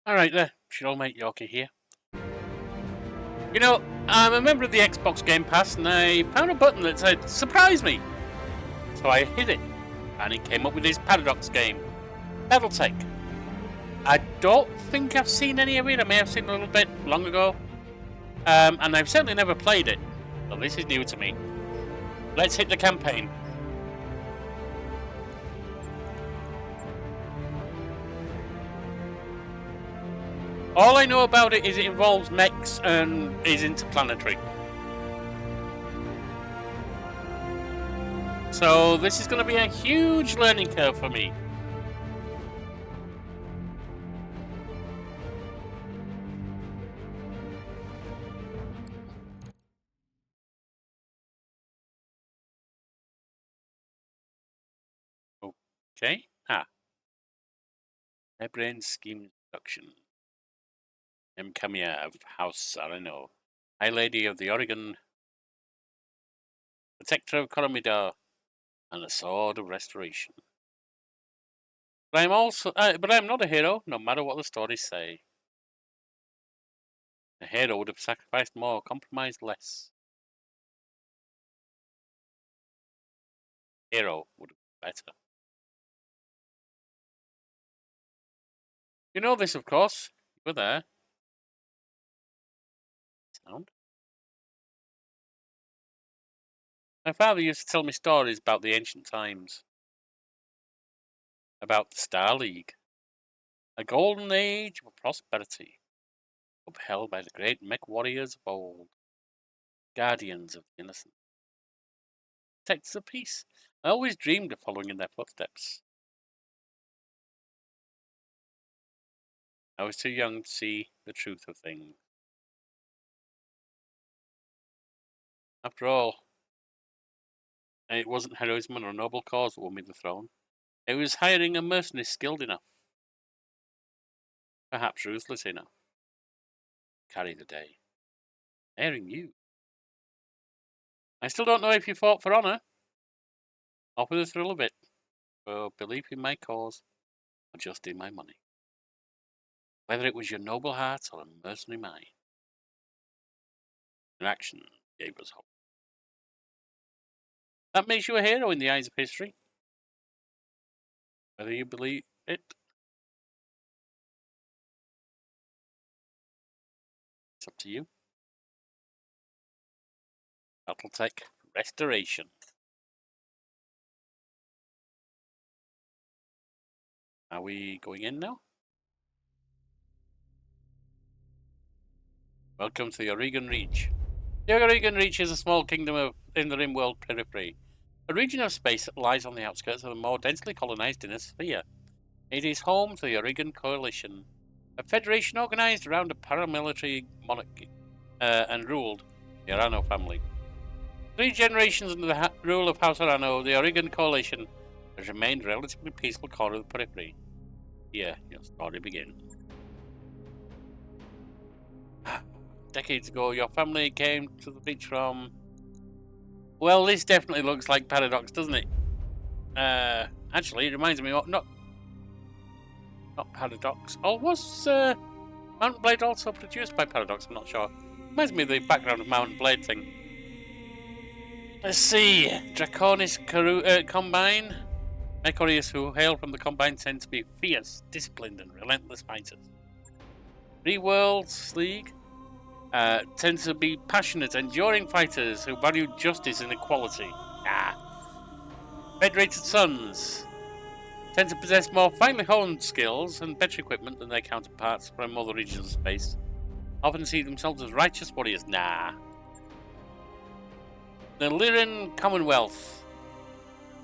Alright there, your old mate Yorkie here. You know, I'm a member of the Xbox Game Pass and I found a button that said, surprise me! So I hit it, and it came up with this Paradox game, Battletech. I don't think I've seen any of it, I may have seen a little bit long ago. And I've certainly never played it, so this is new to me. Let's hit the campaign. All I know about it is it involves mechs and is interplanetary. So this is going to be a huge learning curve for me. Okay. Harebraned scheme introduction. Kamiya of House Arano, High Lady of the Oregon, Protector of Coromidor, and the Sword of Restoration. But I'm not a hero, no matter what the stories say. A hero would have sacrificed more, compromised less. Hero would have been better. You know this, of course. You were there. Sound. My father used to tell me stories about the ancient times. About the Star League. A golden age of prosperity. Upheld by the great mech warriors of old. Guardians of the innocent. Protectors of peace. I always dreamed of following in their footsteps. I was too young to see the truth of things. After all, it wasn't heroism or a noble cause that won me the throne. It was hiring a mercenary skilled enough, perhaps ruthless enough, to carry the day. Hiring you. I still don't know if you fought for honour, or for the thrill of it, for belief in my cause, or just in my money. Whether it was your noble heart or a mercenary mind, your action gave us hope. That makes you a hero in the eyes of history. Whether you believe it, it's up to you. Battletech Restoration. Are we going in now? Welcome to the Oregon Reach. The Oregon Reach is a small kingdom in the Rimworld periphery, a region of space that lies on the outskirts of the more densely colonized inner sphere. It is home to the Oregon Coalition, a federation organized around a paramilitary monarchy and ruled the Arano family. 3 generations under the rule of House Arano, the Oregon Coalition has remained a relatively peaceful corner of the periphery. Here, your story begins. Decades ago, your family came to the beach from... Well, this definitely looks like Paradox, doesn't it? Actually, it reminds me of... Not Paradox. Or was Mountain Blade also produced by Paradox? I'm not sure. Reminds me of the background of Mountain Blade thing. Let's see. Draconis Combine. Mech warriors who hail from the Combine tend to be fierce, disciplined, and relentless fighters. Three Worlds League tend to be passionate, enduring fighters who value justice and equality. Federated Sons tend to possess more finely honed skills and better equipment than their counterparts from other regions of space. Often see themselves as righteous warriors. The Lyran Commonwealth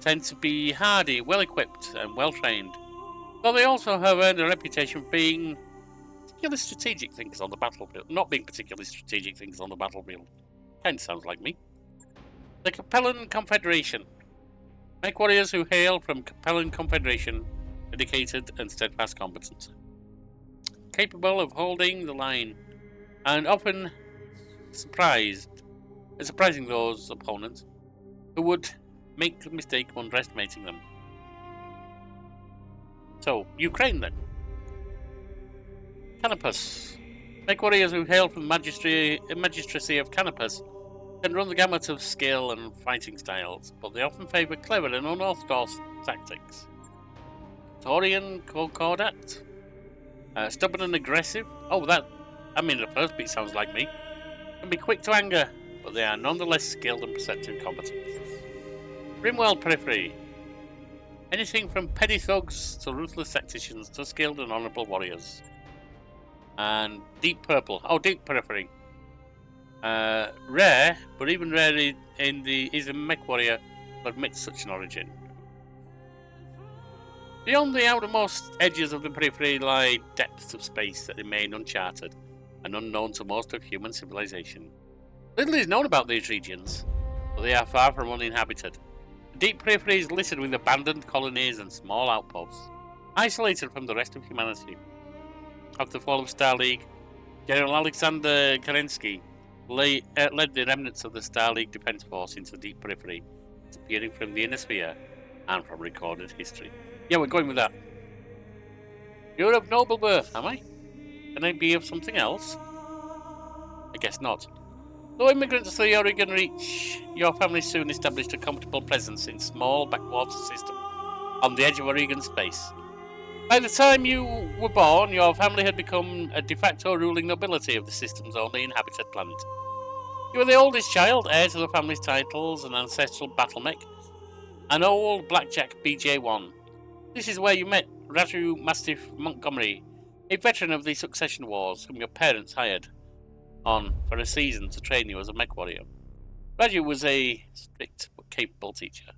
tend to be hardy, well-equipped, and well-trained, though they also have earned a reputation for being particularly strategic thinkers on the battlefield. Not being particularly strategic thinkers on the battlefield. Kind of sounds like me. The Capellan Confederation. Mech warriors who hail from Capellan Confederation, dedicated and steadfast competence. Capable of holding the line, and often surprising those opponents who would make the mistake of underestimating them. So, Ukraine then. Canopus. Mech warriors who hail from the magistracy of Canopus can run the gamut of skill and fighting styles, but they often favour clever and unorthodox tactics. Taurian Concordat. Stubborn and aggressive. Oh, the first bit sounds like me. Can be quick to anger, but they are nonetheless skilled and perceptive combatants. Rimworld Periphery. Anything from petty thugs to ruthless tacticians to skilled and honourable warriors. And Deep Purple. Oh, Deep Periphery. Rare, but even rare is a mech warrior who admits such an origin. Beyond the outermost edges of the periphery lie depths of space that remain uncharted and unknown to most of human civilization. Little is known about these regions, but they are far from uninhabited. The deep periphery is littered with abandoned colonies and small outposts, isolated from the rest of humanity. After the fall of Star League, General Alexander Kerensky led the remnants of the Star League Defense Force into the deep periphery, disappearing from the inner sphere and from recorded history. Yeah, we're going with that. You're of noble birth, am I? Can I be of something else? I guess not. Though immigrants to the Oregon Reach, your family soon established a comfortable presence in small backwater system on the edge of Oregon space. By the time you were born, your family had become a de facto ruling nobility of the system's only inhabited planet. You were the oldest child, heir to the family's titles and ancestral battle mech, an old blackjack BJ-1. This is where you met Raju Mastiff Montgomery, a veteran of the succession wars whom your parents hired on for a season to train you as a mech warrior. Raju was a strict but capable teacher,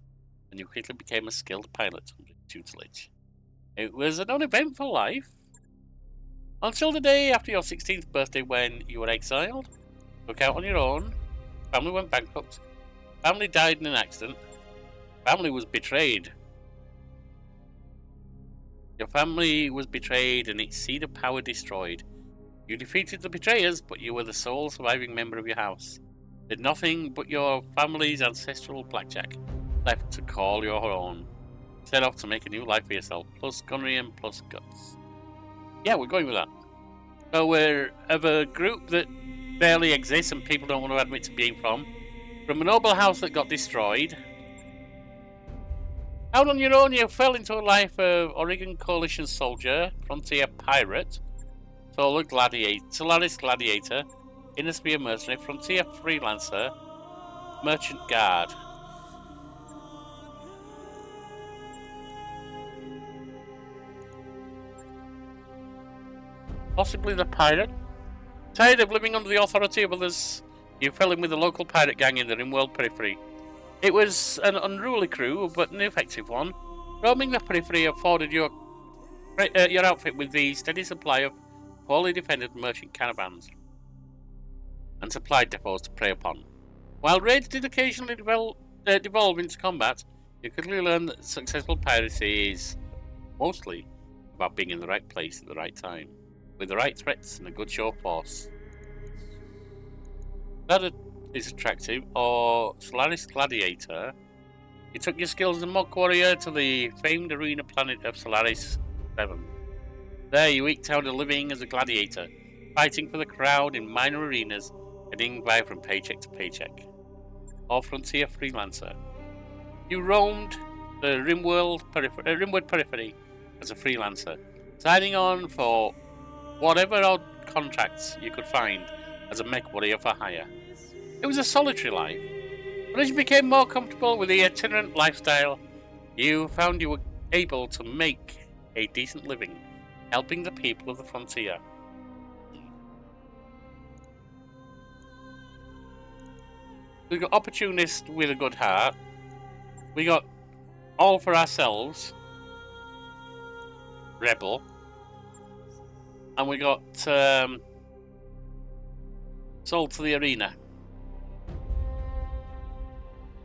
and you quickly became a skilled pilot under his tutelage. It was an uneventful life, until the day after your 16th birthday when you were exiled, took out on your own, family went bankrupt, family died in an accident, family was betrayed. Your family was betrayed and its seed of power destroyed. You defeated the betrayers, but you were the sole surviving member of your house. Did nothing but your family's ancestral blackjack left to call your own. Set off to make a new life for yourself, plus gunnery and plus guts. Yeah, we're going with that. So we're of a group that barely exists and people don't want to admit to being from a noble house that got destroyed. Out on your own, you fell into a life of Oregon Coalition soldier, frontier pirate, Solaris gladiator, inner sphere mercenary, frontier freelancer, merchant guard. Possibly the pirate. Tired of living under the authority of others, you fell in with the local pirate gang in the Rimworld Periphery. It was an unruly crew, but an effective one. Roaming the periphery afforded your outfit with the steady supply of poorly defended merchant caravans and supply depots to prey upon. While raids did occasionally devolve into combat, you quickly learned that successful piracy is mostly about being in the right place at the right time, with the right threats and a good show of force. That is attractive, or Solaris Gladiator. You took your skills as a mock warrior to the famed arena planet of Solaris 7. There you eked out a living as a gladiator, fighting for the crowd in minor arenas, getting by from paycheck to paycheck. Or frontier freelancer. You roamed the Rimworld Periphery as a freelancer, signing on for whatever odd contracts you could find as a mech warrior for hire. It was a solitary life, but as you became more comfortable with the itinerant lifestyle, you found you were able to make a decent living, helping the people of the frontier. We got opportunist with a good heart. We got all for ourselves, rebel, and we got sold to the arena.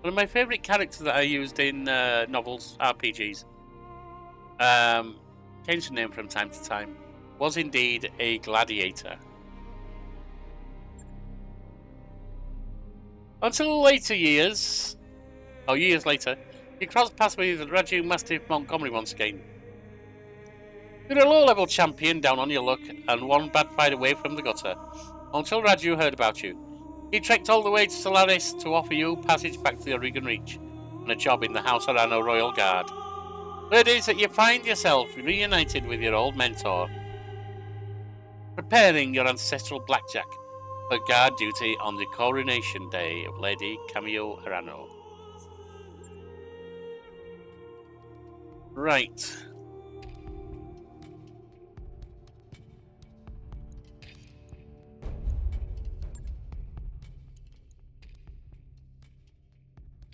One of my favourite characters that I used in novels, RPGs, changed the name from time to time, was indeed a gladiator. Until later years, or years later, you crossed paths with Raju Mastiff Montgomery once again. You're a low-level champion down on your luck and one bad fight away from the gutter. Until Raju heard about you. He trekked all the way to Solaris to offer you passage back to the Oregon Reach and a job in the House Arano Royal Guard. Word is that you find yourself reunited with your old mentor, preparing your ancestral blackjack for guard duty on the coronation day of Lady Camille Arano. Right.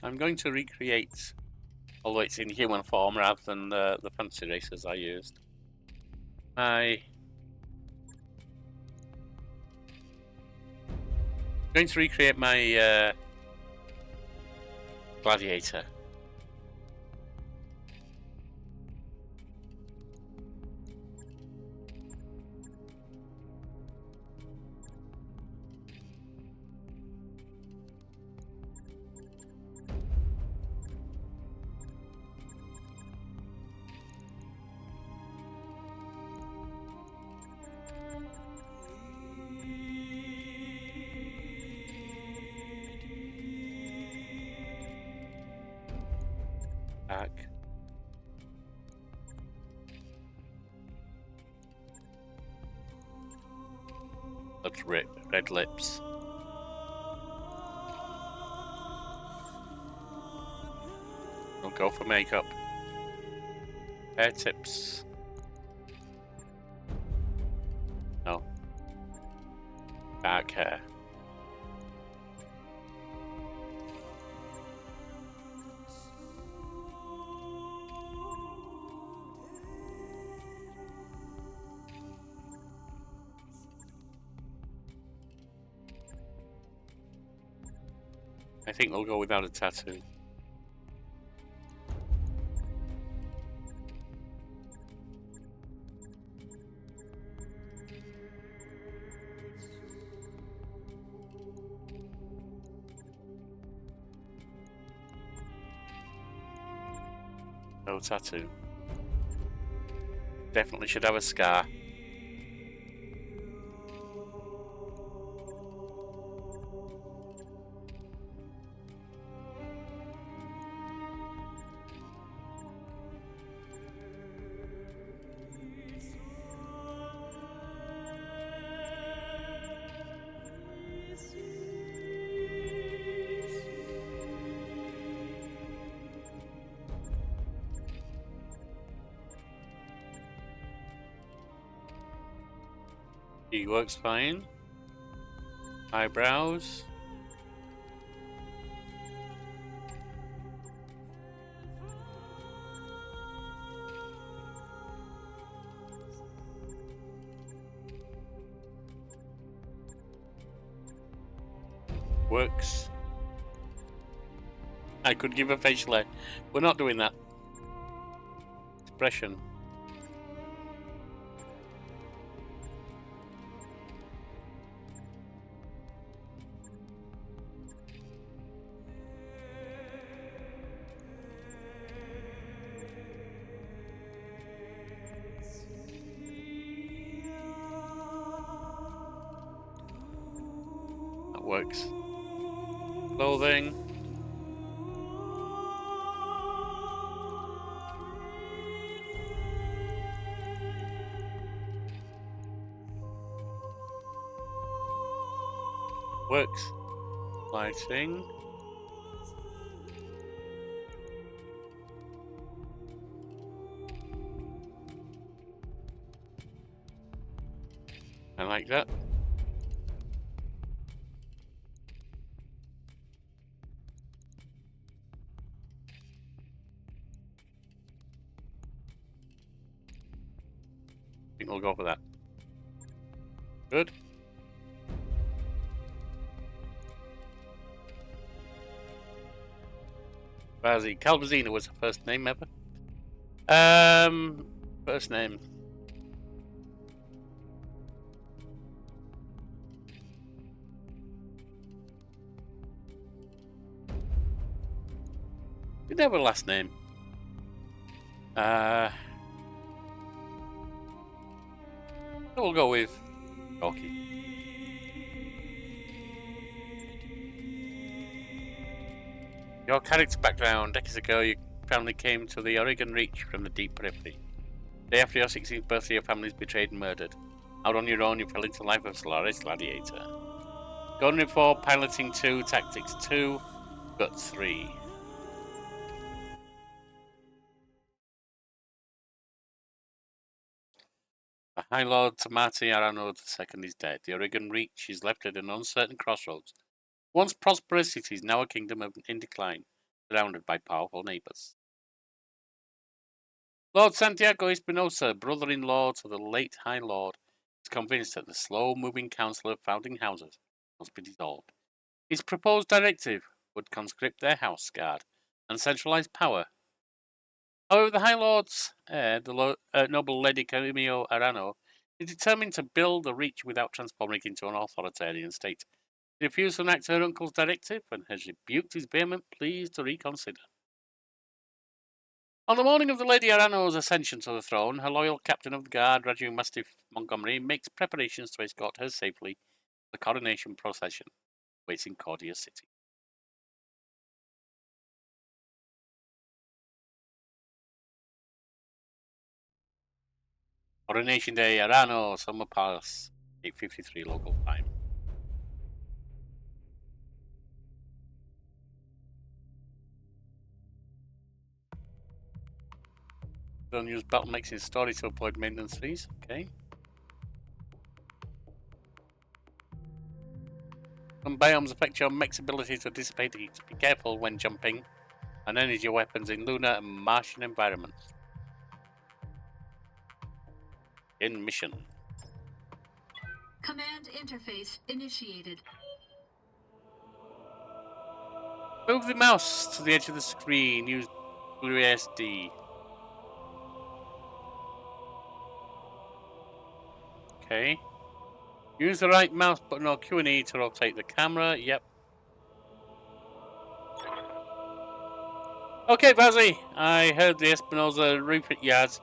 I'm going to recreate, although it's in human form rather than the fancy races I used. I'm going to recreate my gladiator. Back. Looks red lips. We'll go for makeup. Hair tips. No. Dark hair. I think we'll go without a tattoo. No tattoo. Definitely should have a scar. He works fine. Eyebrows. Works. I could give a facial hair. We're not doing that. Expression. Works. Clothing. Works. Lighting. I like that. I think we'll go for that. Good. Vazi. Calvazina was her first name ever. First name. Didn't have a last name. we'll go with Rocky. Your character background. Decades ago, your family came to the Oregon Reach from the deep periphery. Day after your 16th birthday, your family is betrayed and murdered. Out on your own, you fell into the life of Solaris Gladiator. Gunnery 4, Piloting 2, Tactics 2, Guts 3. The High Lord Tamati Arano II is dead. The Oregon Reach is left at an uncertain crossroads. Once prosperous cities, now a kingdom in decline, surrounded by powerful neighbours. Lord Santiago Espinosa, brother-in-law to the late High Lord, is convinced that the slow-moving council of founding houses must be dissolved. His proposed directive would conscript their house guard and centralise power. However, the High Lord's heir, the noble Lady Camillo Arano, is determined to build the Reach without transforming it into an authoritarian state. She refused to enact her uncle's directive and has rebuked his vehement pleas to reconsider. On the morning of the Lady Arano's ascension to the throne, her loyal captain of the guard, Raju Mastiff Montgomery, makes preparations to escort her safely to the coronation procession, waiting Cordia City. Coronation Day, Arano, Summer Palace, 8:53 local time. Don't use Battletech in story to avoid maintenance fees. Okay. Some biomes affect your mech's ability to dissipate heat. Be careful when jumping and energy weapons in lunar and Martian environments. In mission. Command interface initiated. Move the mouse to the edge of the screen. Use WASD. Okay. Use the right mouse button or Q&E to rotate the camera. Yep. Okay, Vazzy. I heard the Espinosa refit yards.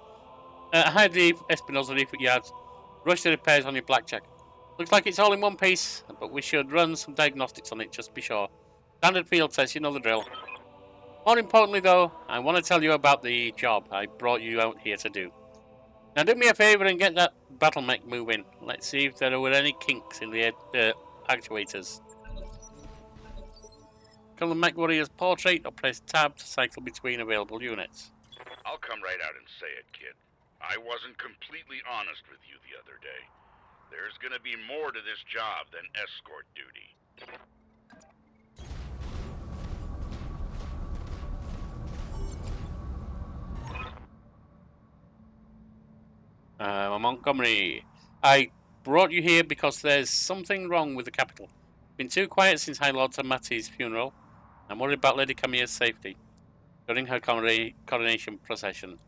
Rush the repairs on your blackjack. Looks like it's all in one piece, but we should run some diagnostics on it just to be sure. Standard field test, you know the drill. More importantly, though, I want to tell you about the job I brought you out here to do. Now, do me a favour and get that battle mech moving. Let's see if there were any kinks in the actuators. Call the mech warrior's portrait or press tab to cycle between available units. I'll come right out and say it, kid. I wasn't completely honest with you the other day. There's gonna be more to this job than escort duty. Montgomery, I brought you here because there's something wrong with the capital. Been too quiet since High Lord Tamati's funeral. I'm worried about Lady Camilla's safety during her coronation procession.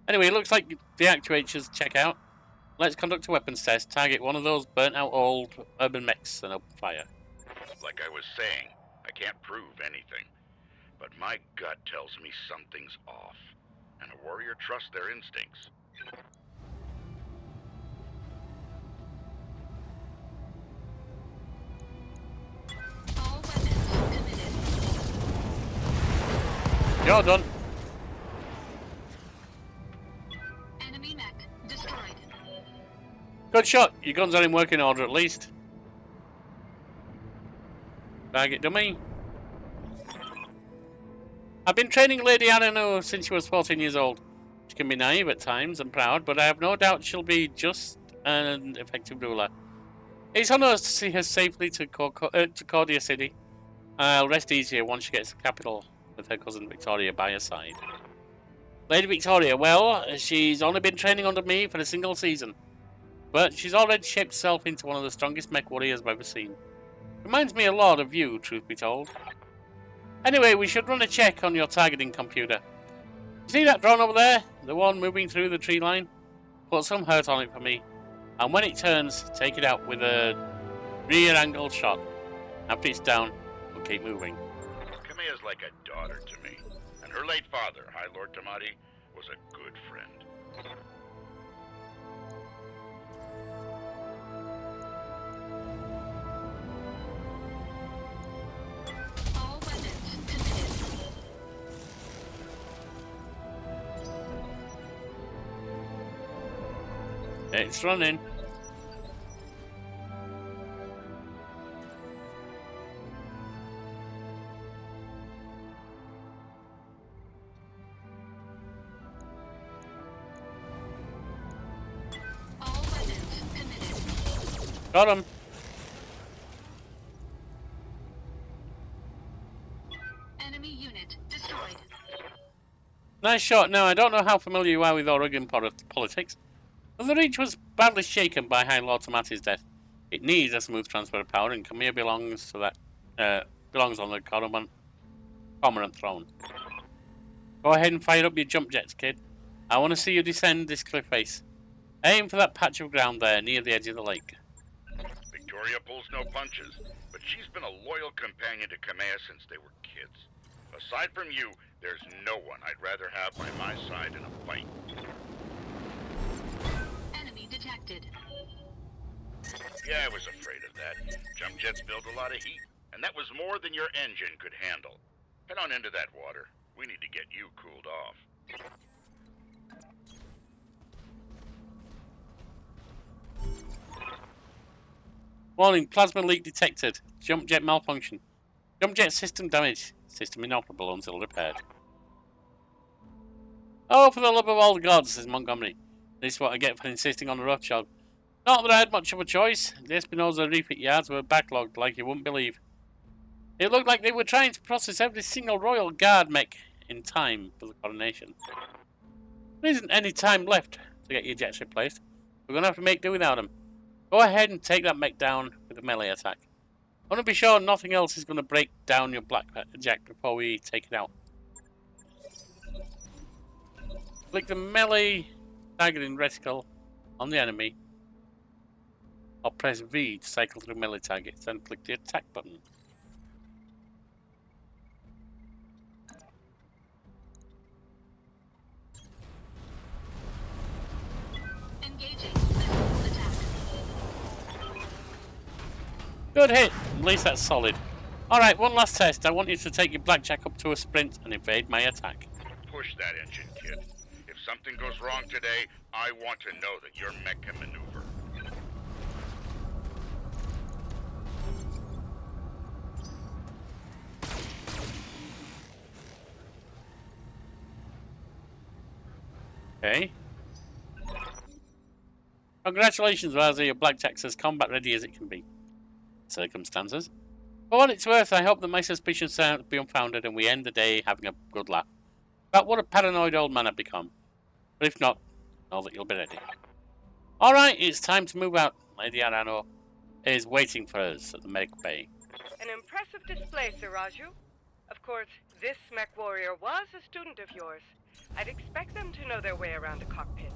Anyway, it looks like the actuators check out. Let's conduct a weapons test. Target one of those burnt-out old urban mechs and open fire. Like I was saying, I can't prove anything. But my gut tells me something's off. And a warrior trusts their instincts. All weapons committed. You're done. Enemy mech destroyed. Good shot. Your guns are in working order at least. Target dummy. I've been training Lady Arano since she was 14 years old. She can be naive at times and proud, but I have no doubt she'll be just an effective ruler. It's on us to see her safely to Cordia City. I'll rest easier once she gets to the capital with her cousin Victoria by her side. Lady Victoria, well, she's only been training under me for a single season, but she's already shaped herself into one of the strongest mech warriors I've ever seen. Reminds me a lot of you, truth be told. Anyway, we should run a check on your targeting computer. You see that drone over there? The one moving through the tree line? Put some hurt on it for me. And when it turns, take it out with a rear angle shot. After it's down, we'll keep moving. Camilla's like a daughter to me. And her late father, High Lord Tamati, was a good friend. It's running. All weapons committed. Got him. Enemy unit destroyed. Nice shot. Now, I don't know how familiar you are with Oregon politics, but the Reach was badly shaken by High Lord Tomati's death. It needs a smooth transfer of power, and Camille belongs to that. Belongs on the Cormorant throne. Go ahead and fire up your jump jets, kid. I want to see you descend this cliff face. Aim for that patch of ground there, near the edge of the lake. Victoria pulls no punches, but she's been a loyal companion to Kamea since they were kids. Aside from you, there's no one I'd rather have by my side in a fight. Enemy detected. Yeah, I was afraid of that. Jump jets build a lot of heat, and that was more than your engine could handle. Head on into that water. We need to get you cooled off. Warning, plasma leak detected. Jump jet malfunction. Jump jet system damage. System inoperable until repaired. Oh, for the love of all the gods, says Montgomery. This is what I get for insisting on the rough job. Not that I had much of a choice. The Espinosa refit yards were backlogged like you wouldn't believe. It looked like they were trying to process every single Royal Guard mech in time for the coronation. There isn't any time left to get your jets replaced. We're going to have to make do without them. Go ahead and take that mech down with a melee attack. I want to be sure nothing else is going to break down your blackjack before we take it out. Click the melee targeting reticle on the enemy, or press V to cycle through melee targets, then click the attack button. Engaging missile attack. Good hit. At least that's solid. Alright, one last test. I want you to take your blackjack up to a sprint and evade my attack. Push that engine, kid. If something goes wrong today, I want to know that your mech can maneuver. Okay. Congratulations, Razzie. Your blackjack's as combat ready as it can be. Circumstances. For what it's worth, I hope that my suspicions turn out to be unfounded and we end the day having a good laugh about what a paranoid old man I've become. But if not, know that you'll be ready. Alright, it's time to move out. Lady Arano is waiting for us at the medic bay. An impressive display, Sir Raju. Of course, this mech warrior was a student of yours. I'd expect them to know their way around a cockpit.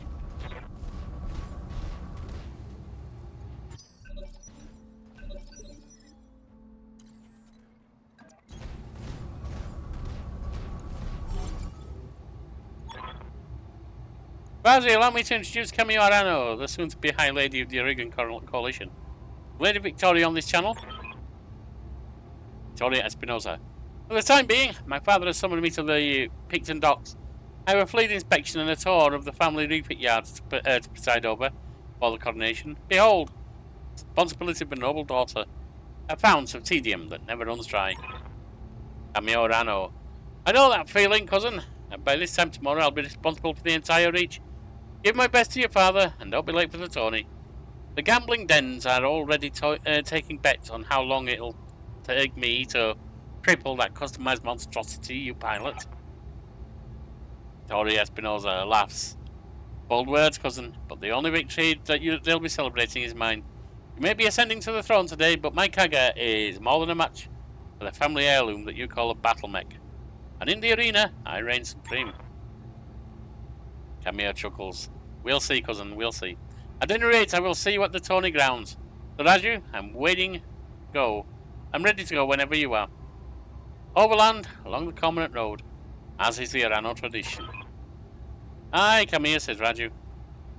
Razzie, allow me to introduce Camille Arano, the soon-to-be High Lady of the Oregon Coalition. Lady Victoria on this channel. Victoria Espinosa. For the time being, my father has summoned me to the Picton docks. I have a fleet inspection and a tour of the family refit yards to preside over for the coronation. Behold, responsibility of a noble daughter. A fount of tedium that never runs dry. Camille Arano. I know that feeling, cousin. And by this time tomorrow, I'll be responsible for the entire Reach. Give my best to your father, and don't be late for the tourney. The gambling dens are already taking bets on how long it'll take me to cripple that customized monstrosity you pilot. Victoria Espinosa laughs. Bold words, cousin, but the only victory that they'll be celebrating is mine. You may be ascending to the throne today, but my Kaga is more than a match for the family heirloom that you call a Battletech. And in the arena, I reign supreme. Camille chuckles. We'll see, cousin, we'll see. At any rate, I will see you at the tourney grounds. So Raju, I'm waiting. Go. I'm ready to go whenever you are. Overland, along the Cormorant Road, as is the Arano tradition. Aye, Camille, says Raju.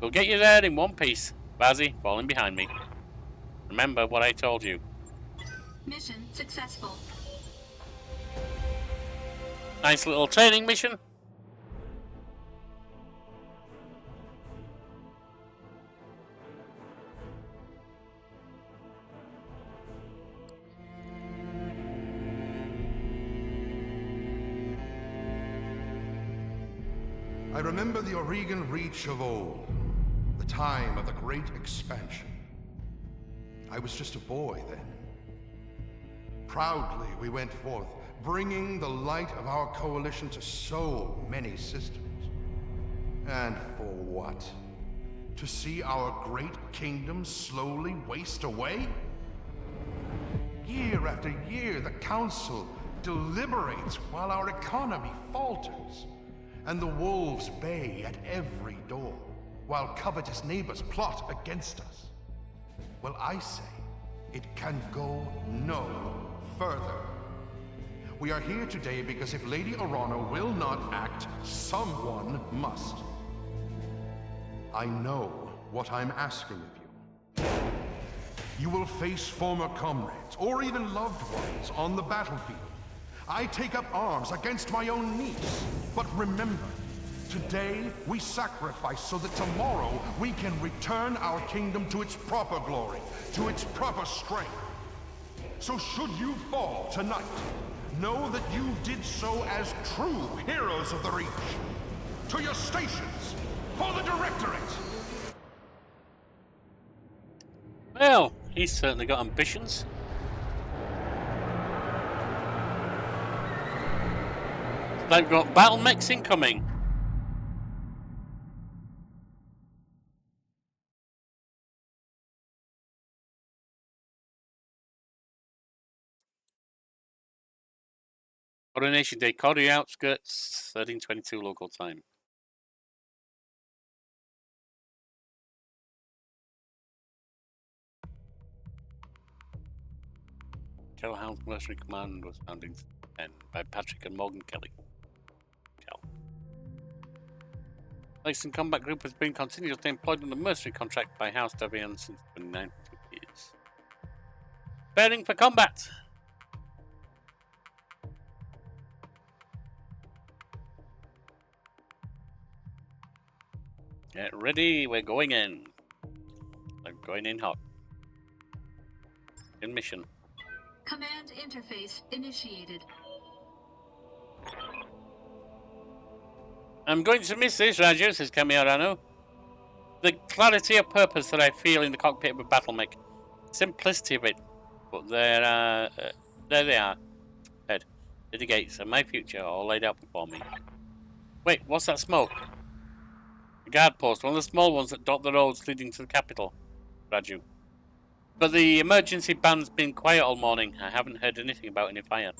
We'll get you there in one piece. Bazzi, falling behind me. Remember what I told you. Mission successful. Nice little training mission. I remember the Oregon Reach of old, the time of the Great Expansion. I was just a boy then. Proudly we went forth, bringing the light of our coalition to so many systems. And for what? To see our great kingdom slowly waste away? Year after year, the Council deliberates while our economy falters, and the wolves bay at every door, while covetous neighbors plot against us. Well, I say, it can go no further. We are here today because if Lady Orana will not act, someone must. I know what I'm asking of you. You will face former comrades, or even loved ones, on the battlefield. I take up arms against my own niece. But remember, today we sacrifice so that tomorrow we can return our kingdom to its proper glory, to its proper strength. So should you fall tonight, know that you did so as true heroes of the Reach. To your stations, for the Directorate! Well, he's certainly got ambitions. They've got battle mechs incoming. Coronation Day, Cordy outskirts, 13:22 local time. Kellhound's Mercenary Command was founded in 10 by Patrick and Morgan Kelly. Langston Combat Group has been continuously employed on the mercenary contract by House Davion since 2019 years. Preparing for combat! Get ready, we're going in. I'm going in hot. In mission. Command interface initiated. I'm going to miss this, Raju, says Kamiarano. The clarity of purpose that I feel in the cockpit of a battle mech. Simplicity of it. But there they are. Head. The gates and my future all laid out before me. Wait, what's that smoke? A guard post, one of the small ones that dot the roads leading to the capital. Raju. But the emergency band's been quiet all morning. I haven't heard anything about any fire.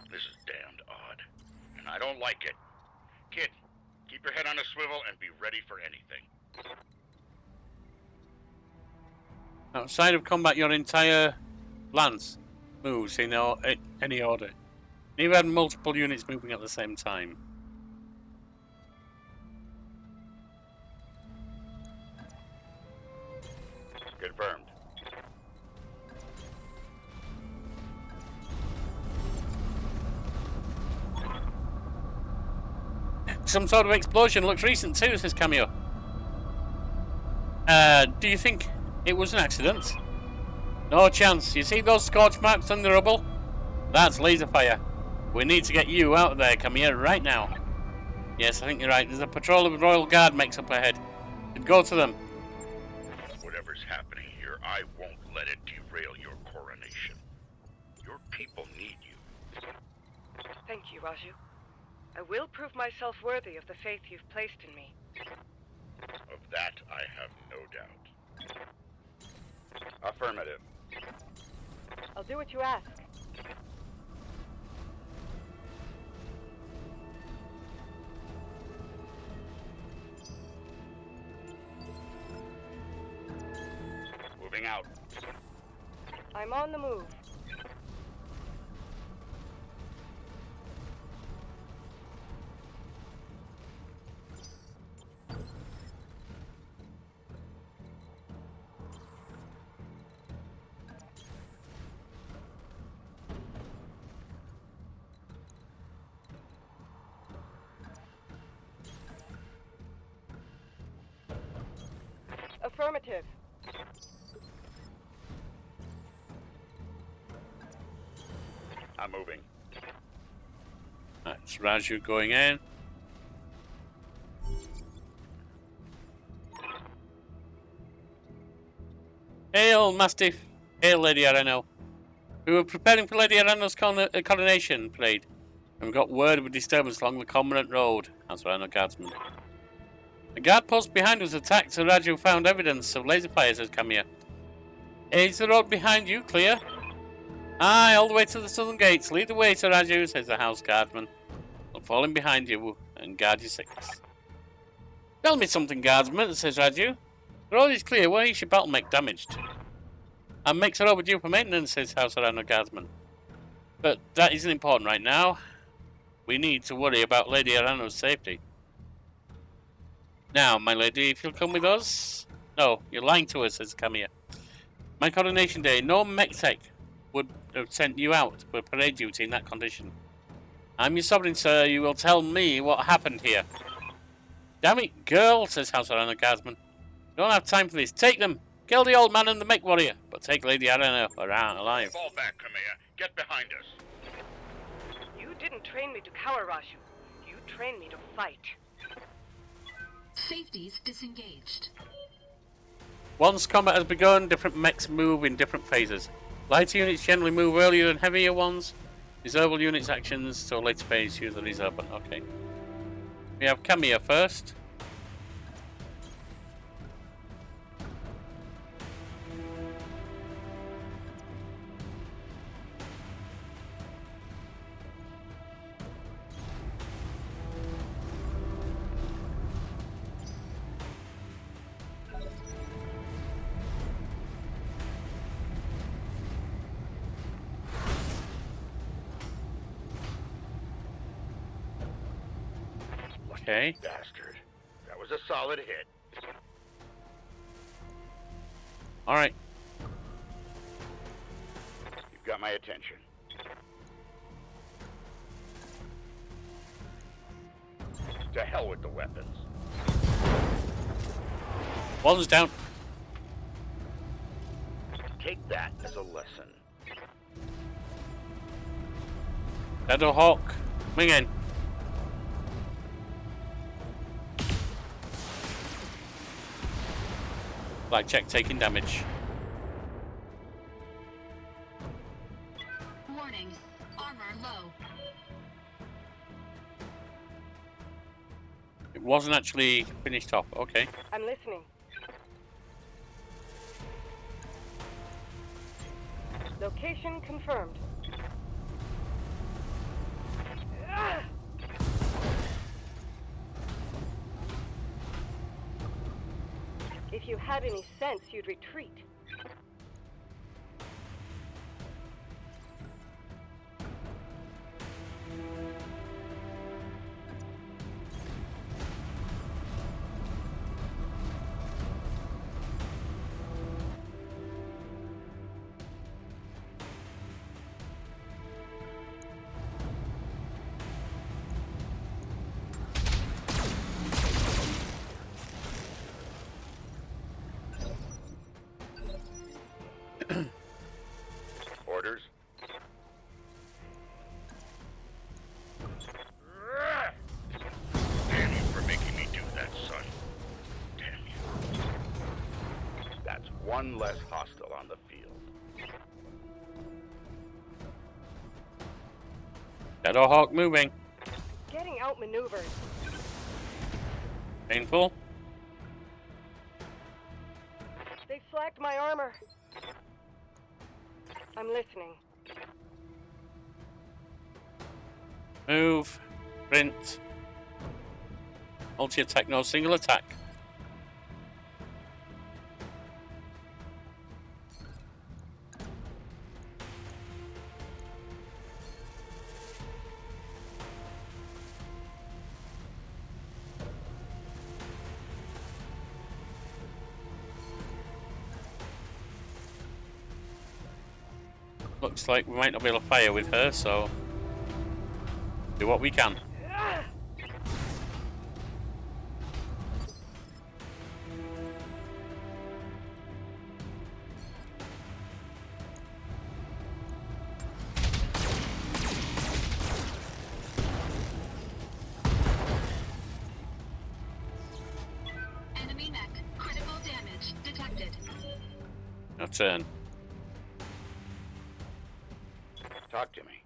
This is damned odd, and I don't like it. Kid, keep your head on a swivel and be ready for anything. Outside of combat, your entire lance moves in any order. You've had multiple units moving at the same time. Confirmed. Some sort of explosion looks recent too, says Cameo. Do you think it was an accident? No chance. You see those scorch marks on the rubble? That's laser fire. We need to get you out of there, Cameo, right now. Yes, I think you're right. There's a patrol of Royal Guard mechs up ahead. You'd go to them. Whatever's happening here, I won't let it derail your coronation. Your people need you. Thank you, Raju. I will prove myself worthy of the faith you've placed in me. Of that, I have no doubt. Affirmative. I'll do what you ask. Moving out. I'm on the move. Affirmative. I'm moving. That's Raju going in. Hail, Mastiff. Hail, Lady Arano. We were preparing for Lady Arano's coronation parade, and we got word of a disturbance along the Commandant Road. That's Arano Guardsman. The guard post behind us attacked, so Raju found evidence of laser fire, says Kamiya. Is the road behind you clear? Aye, all the way to the southern gates. Lead the way, Sir Raju, says the house guardsman. I'll fall in behind you and guard your six. Tell me something, guardsman, says Raju. The road is clear. Why is your battle mech damaged? Our mechs are overdue for maintenance, says House Arano Guardsman. But that isn't important right now. We need to worry about Lady Arano's safety. Now, my lady, if you'll come with us... No, you're lying to us, says Kamiya. My coronation day, no mech tech would have sent you out for parade duty in that condition. I'm your sovereign, sir. You will tell me what happened here. Damn it, girl, says House Arano Guardsman. Don't have time for this. Take them. Kill the old man and the mech warrior, but take Lady Arano around alive. Fall back, Kamiya. Get behind us. You didn't train me to cower, Raju. You trained me to fight. Safeties disengaged. Once combat has begun, different mechs move in different phases. Lighter units generally move earlier than heavier ones. Reserval units' actions to a later phase use the reserve button. Okay. We have Kamiya first. Okay. Bastard. That was a solid hit. Alright. You've got my attention. To hell with the weapons. One's down. Take that as a lesson. Shadow Hawk. Wing in. Flag check taking damage. Warning. Armor low. It wasn't actually finished off. Okay. I'm listening. Location confirmed. Ah! If you had any sense, you'd retreat. Orders? Damn you for making me do that, son. Damn you. That's one less hostile on the field. Shadow Hawk moving. Getting outmaneuvered. Painful. They flagged my armor. I'm listening. Move. Sprint. Multi-attack, no single attack. Looks like we might not be able to fire with her, so do what we can. Enemy mech. Critical damage detected. Your turn. Talk to me.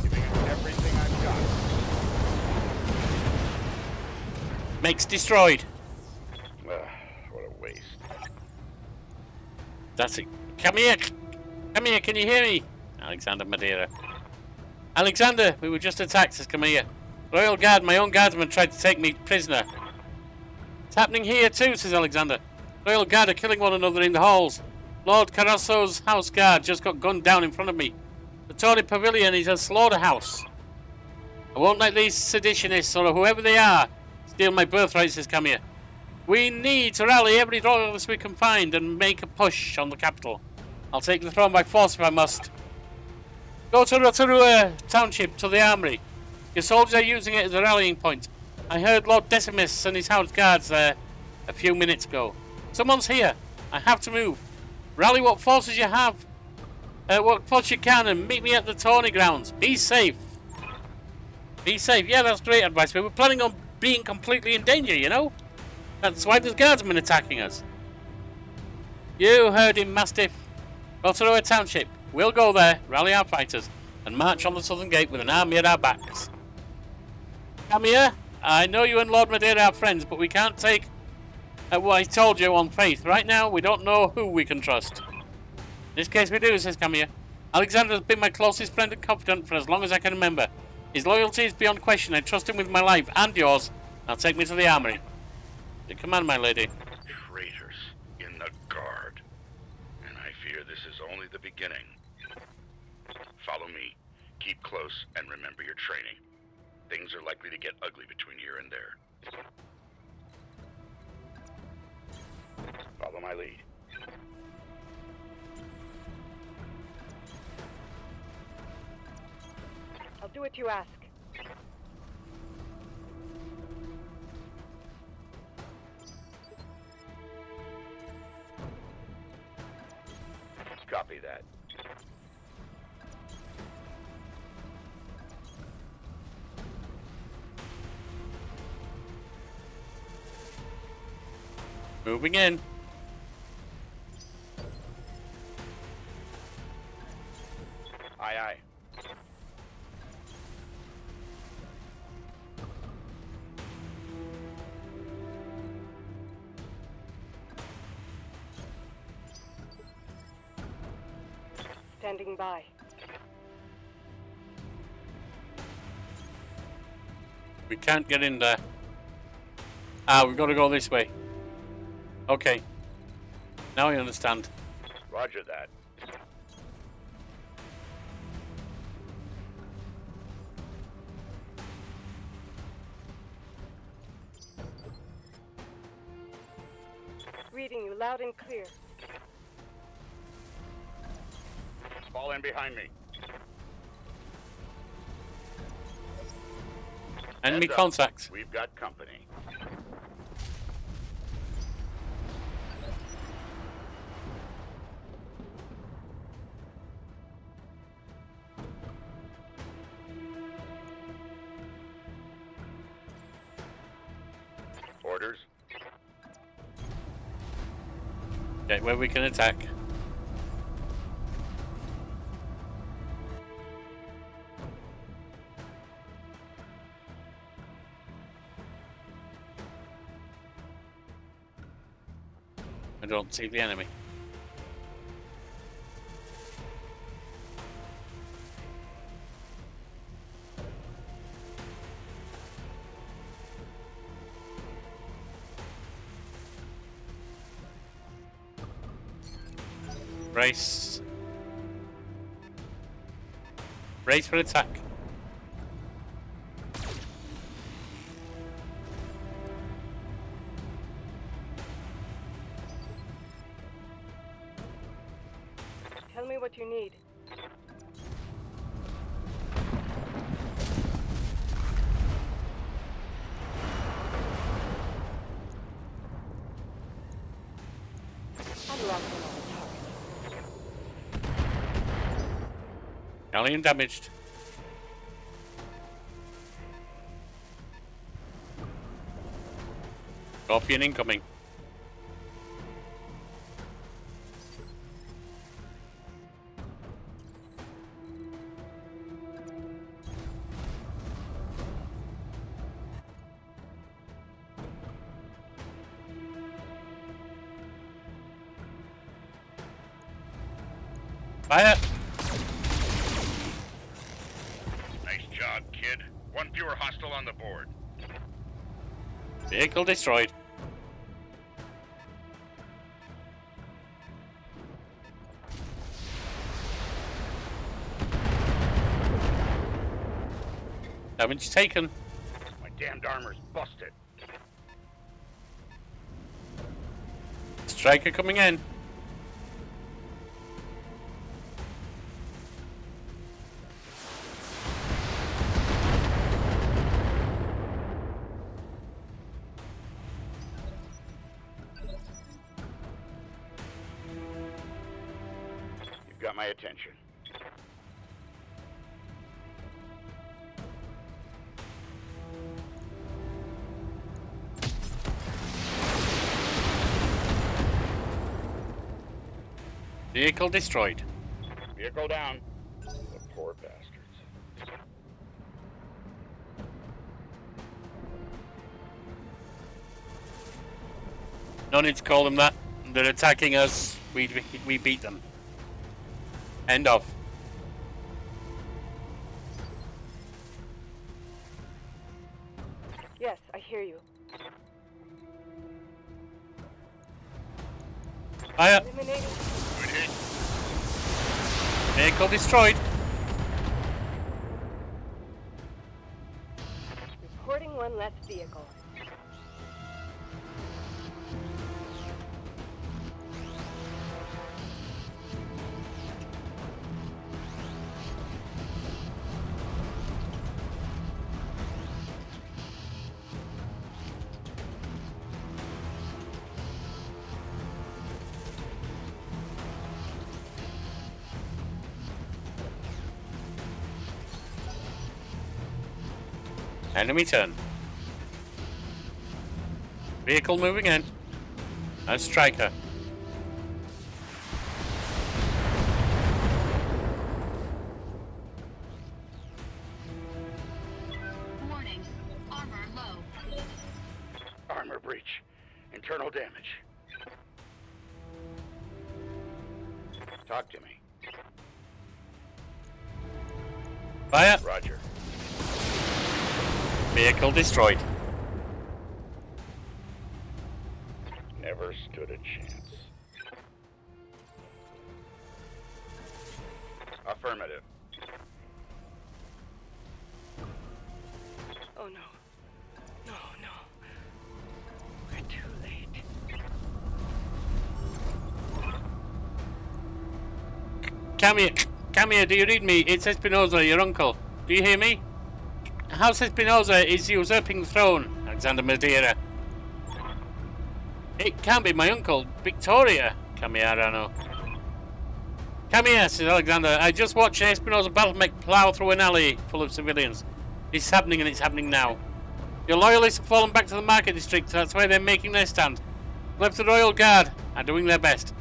Giving it everything I've got. Mech's destroyed. What a waste. That's it. Come here. Come here. Can you hear me? Alexander Madeira. Alexander, we were just attacked, says Camilla. Royal Guard, my own guardsmen tried to take me prisoner. It's happening here too, says Alexander. Royal Guard are killing one another in the halls. Lord Carasso's house guard just got gunned down in front of me. The Tory Pavilion is a slaughterhouse. I won't let these seditionists, or whoever they are, steal my birthright, says Camilla. We need to rally every royalist we can find and make a push on the capital. I'll take the throne by force if I must. Go to Rotorua Township, to the armory. Your soldiers are using it as a rallying point. I heard Lord Decimus and his house guards there a few minutes ago. Someone's here. I have to move. Rally what forces you have. What force you can, and meet me at the tourney grounds. Be safe. Be safe. Yeah, that's great advice. We were planning on being completely in danger, you know? That's why there's guardsmen attacking us. You heard him, Mastiff. Rotorua Township. We'll go there, rally our fighters, and march on the southern gate with an army at our backs. Camilla, I know you and Lord Madeira are friends, but we can't take what I told you on faith. Right now, we don't know who we can trust. In this case we do, says Camilla. Alexander has been my closest friend and confidant for as long as I can remember. His loyalty is beyond question. I trust him with my life and yours. Now take me to the armory. Your command, my lady. Traitors in the guard. And I fear this is only the beginning. Follow me. Keep close and remember your training. Things are likely to get ugly between here and there. Follow my lead. I'll do what you ask. Copy that. Moving in. Aye, aye. Standing by. We can't get in there. We've got to go this way. Okay. Now I understand. Roger that. Reading you loud and clear. Fall in behind me. Enemy Heads up. contact. We've got company. Orders. Okay, where we can attack. I don't see the enemy. Brace. Brace for attack. Tell me what you need. I'm locking on the target. Galleon damaged. Scorpion incoming. Fire! Nice job, kid. One fewer hostile on the board. Vehicle destroyed. Damage taken. My damned armor's busted. Striker coming in. You've got my attention. Vehicle destroyed. Vehicle down. The poor bastards. No need to call them that. They're attacking us. We beat them. End of. Yes, I hear you. Fire. Eliminating. Good hit. Vehicle destroyed. Reporting one less vehicle. Enemy turn. Vehicle moving in. A striker. Warning. Armor low. Armor breach. Internal damage. Talk to me. Fire. Roger. Vehicle destroyed. Never stood a chance. Affirmative. Oh no. No, no. We're too late. Come here, do you read me? It's Espinosa, your uncle. Do you hear me? House Espinosa is usurping the throne, Alexander Madeira. It can't be my uncle, Victoria. Come here, Arano. Come here, says Alexander. I just watched Espinosa Battletech plow through an alley full of civilians. It's happening and it's happening now. Your loyalists have fallen back to the market district, that's where they're making their stand. Left the Royal Guard are doing their best.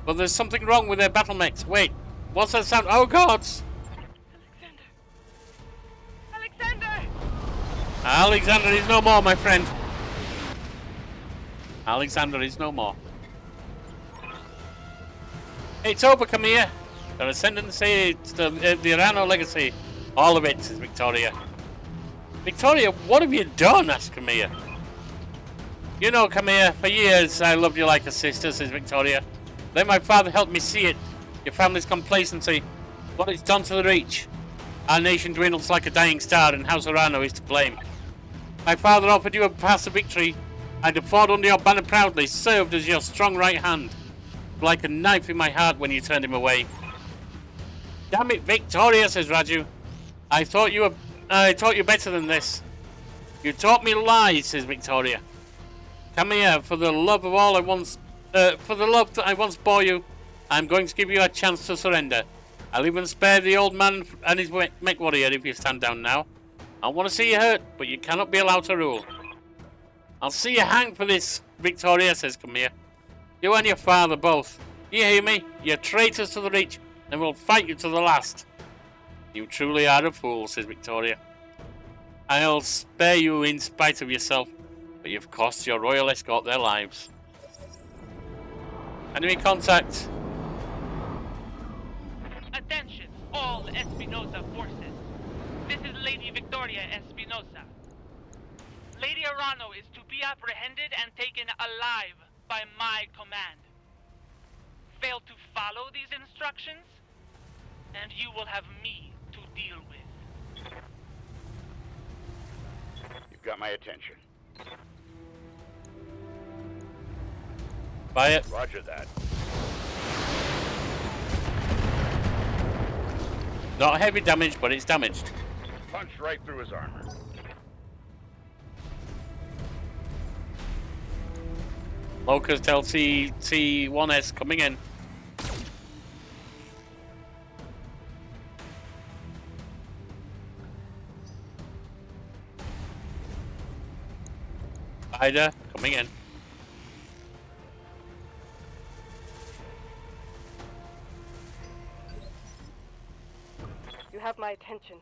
But there's something wrong with their battle mechs. Wait, what's that sound? Oh, gods! Alexander is no more, my friend. Alexander is no more. It's over, Camilla. Their ascendancy to the Arano legacy. All of it, says Victoria. Victoria, what have you done? Asks Camilla. You know, Camilla, for years I loved you like a sister, says Victoria. Then my father helped me see it. Your family's complacency. What it's done to the Reach. Our nation dwindles like a dying star, and House Arano is to blame. My father offered you a path of victory. I'd have fought under your banner proudly, served as your strong right hand. Like a knife in my heart when you turned him away. Damn it, Victoria, says Raju. I taught you better than this. You taught me lies, says Victoria. Come here, for the love of all I once, for the love that I once bore you, I'm going to give you a chance to surrender. I'll even spare the old man and his mech warrior if you stand down now. I want to see you hurt, but you cannot be allowed to rule. I'll see you hang for this, Victoria, says Camille. You and your father both. You hear me? You're traitors to the Reach, and we'll fight you to the last. You truly are a fool, says Victoria. I'll spare you in spite of yourself, but you've cost your royal escort their lives. Enemy contact. Attention, all Espinosa forces. This is Lady Victoria Espinosa. Lady Arano is to be apprehended and taken alive by my command. Fail to follow these instructions, and you will have me to deal with. You've got my attention. Buy it. Roger that. Not heavy damage, but it's damaged. Punched right through his armor. Locust LT-1S coming in. Spider coming in. You have my attention.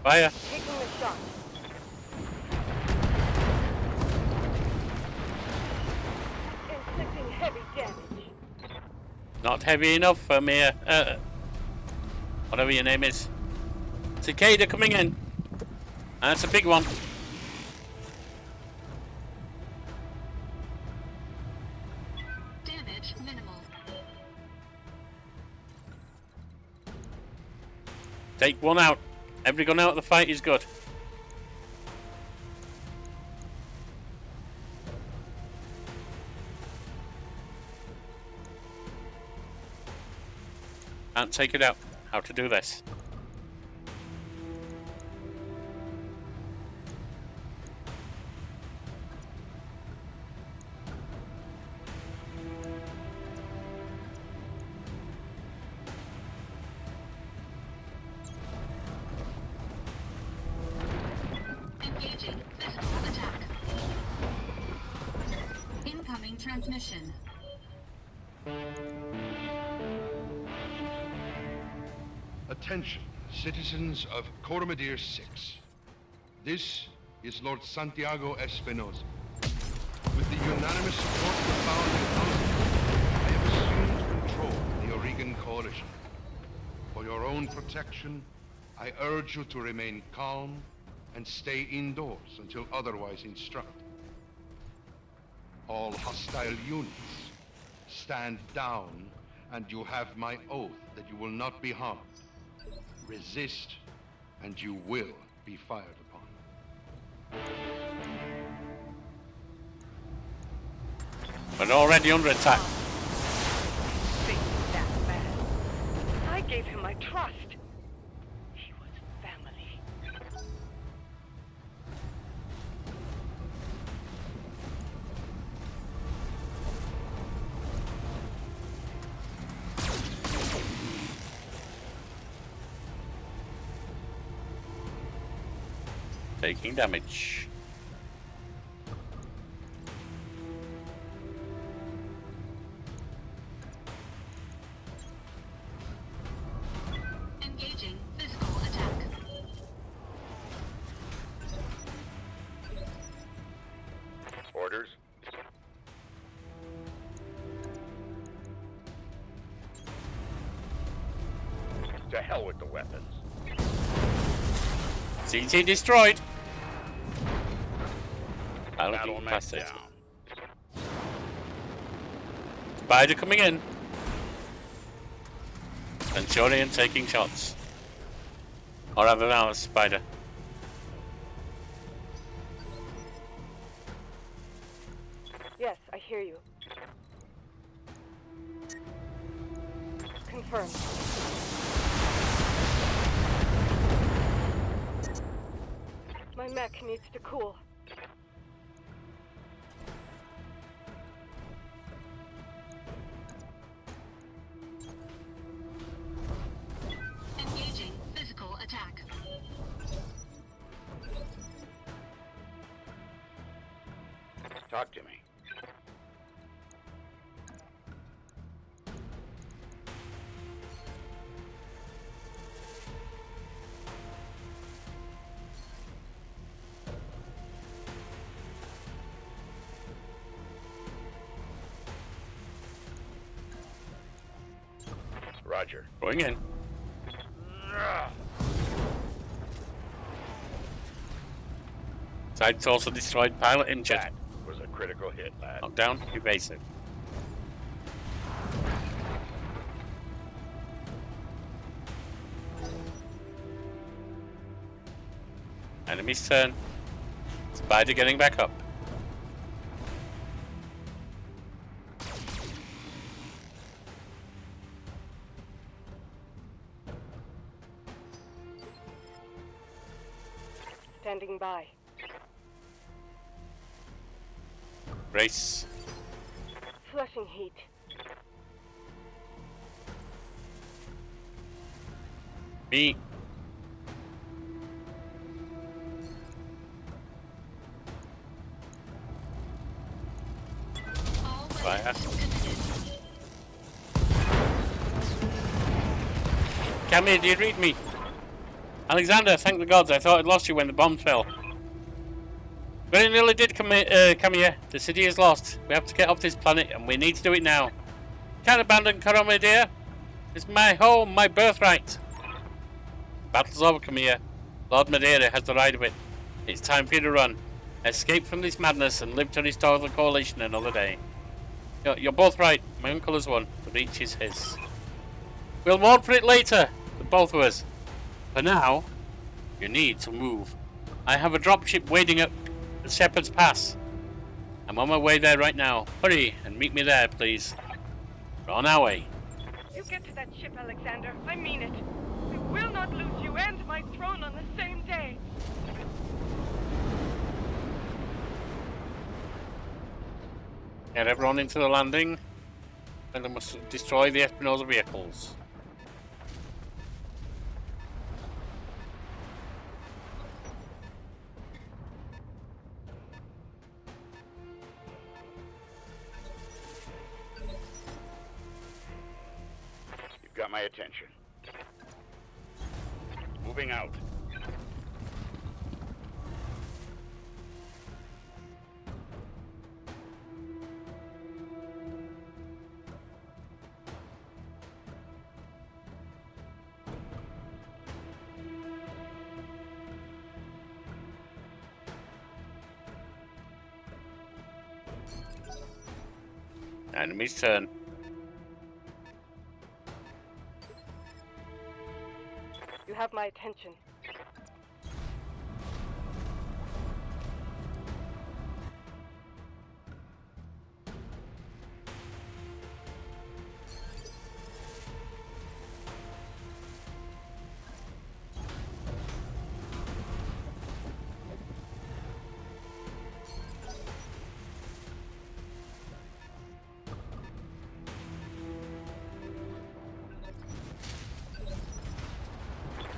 Fire. Taking the shot. Inflicting heavy damage. Not heavy enough for me. Whatever your name is. Cicada coming in. That's a big one. Damage minimal. Take one out. Every gun out of the fight is good. Can't take it out. How to do this? Engaging physical attack. Incoming transmission. Attention, citizens of Coromadir 6. This is Lord Santiago Espinosa. With the unanimous support of the founding council, I have assumed control of the Oregon Coalition. For your own protection, I urge you to remain calm and stay indoors until otherwise instructed. All hostile units, stand down, and you have my oath that you will not be harmed. Resist, and you will be fired upon. We're already under attack. Think that man. I gave him my trust. He was family. Taking damage. Engaging physical attack. Orders? To hell with the weapons. CT destroyed. Battle mech Past it. down. Spider coming in. Centurion taking shots. Or rather now, a spider. Yes, I hear you. Confirmed. My mech needs to cool. Talk to me. Roger. Going in. Sites also destroyed. Pilot injured. That was a critical hit, lad. Knockdown. Evasive. Enemy's turn. Spider getting back up. Standing by. Brace. Flushing heat. Me. All Fire. weapons committed. Camille, do you read me? Alexander, thank the gods. I thought I'd lost you when the bomb fell. But it nearly did come here. The city is lost. We have to get off this planet, and we need to do it now. Can't abandon Karoma, dear. It's my home, my birthright. Battle's over, Camilla. Lord Madeira has the right of it. It's time for you to run. Escape from this madness and live to restore the coalition another day. You're both right. My uncle has won. The reach is his. We'll mourn for it later, the both of us. For now, you need to move. I have a dropship waiting at Shepherd's Pass. I'm on my way there right now. Hurry and meet me there, please. We're on our way. You get to that ship, Alexander. I mean it. We will not lose you and my throne on the same day. Get everyone into the landing. And they must destroy the Espinosa vehicles. You've got my attention. Moving out. Enemy's turn. You have my attention.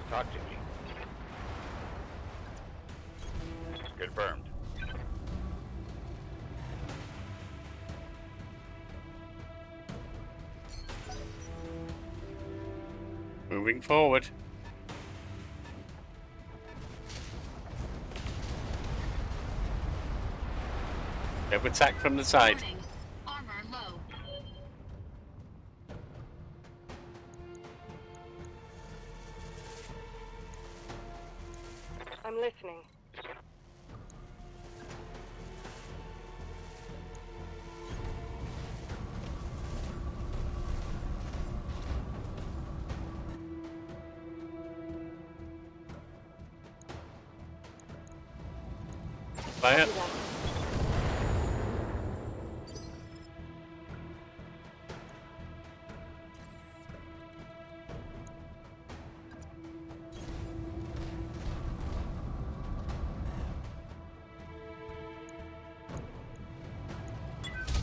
Talk to me. Confirmed. Moving forward. They've attacked from the side. Warning. Armor low. I'm listening. Fire.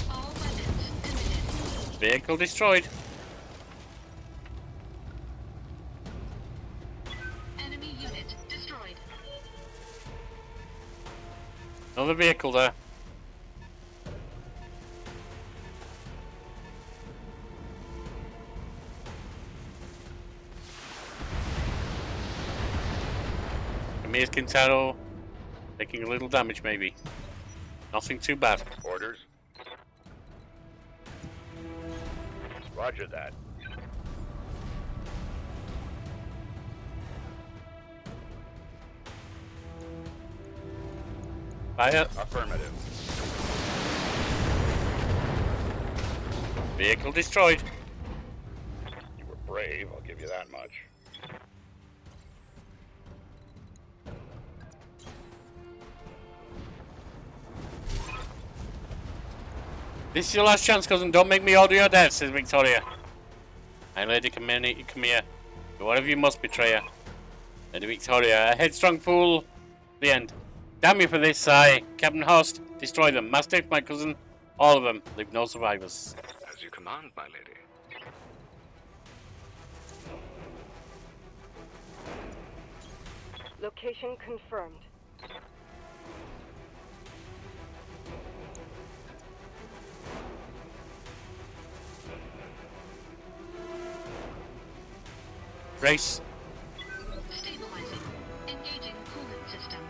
All weapons committed. Vehicle destroyed. Enemy unit destroyed. Another vehicle there. Come here, Quintero. Taking a little damage, maybe. Nothing too bad. Orders? Roger that. Fire. Affirmative. Vehicle destroyed. You were brave, I'll give you that much. This is your last chance, cousin. Don't make me order your death, says Victoria. My lady, come here. Do whatever you must, betrayer. Lady Victoria, a headstrong fool. The end. Damn you for this, Captain Host, destroy them. Mastiff, my cousin, all of them. Leave no survivors. As you command, my lady. Location confirmed. Race. Stabilizing. Engaging coolant system.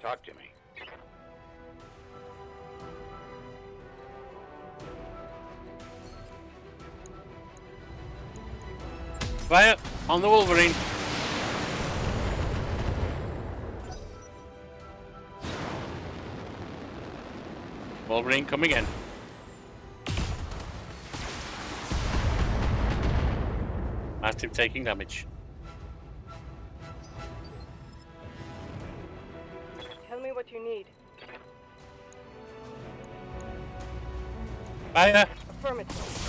Talk to me. Fire on the Wolverine. Wolverine coming in. Mastiff taking damage. Tell me what you need. Fire. Affirmative.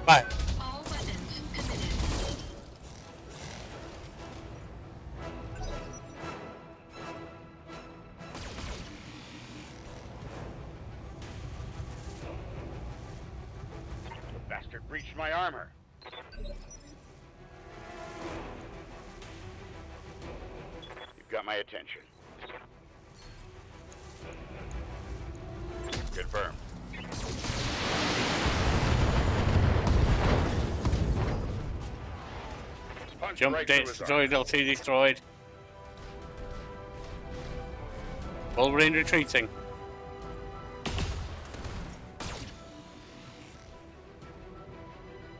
Fire. All weapons committed. The bastard breached my armor. You've got my attention. Confirmed. Punch Jump right through his destroyed, LT destroyed. Wolverine retreating.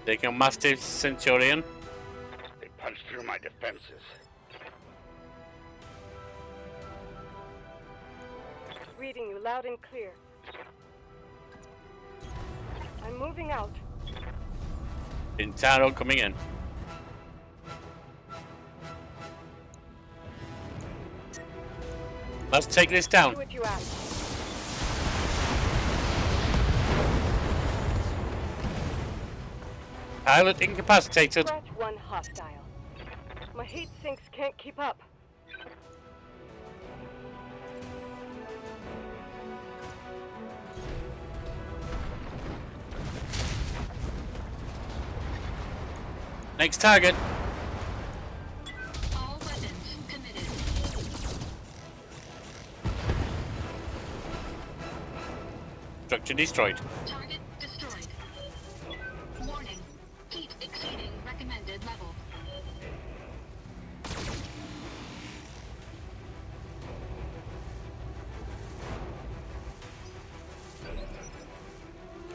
Taking a Mastiff Centurion. They punched through my defenses. Reading you loud and clear. I'm moving out. Intaro coming in. Let's take this down. Do what you ask. Pilot incapacitated. Scratch one hostile. My heat sinks can't keep up. Next target. All weapons committed. Structure destroyed. Target destroyed. Warning. Heat exceeding recommended level.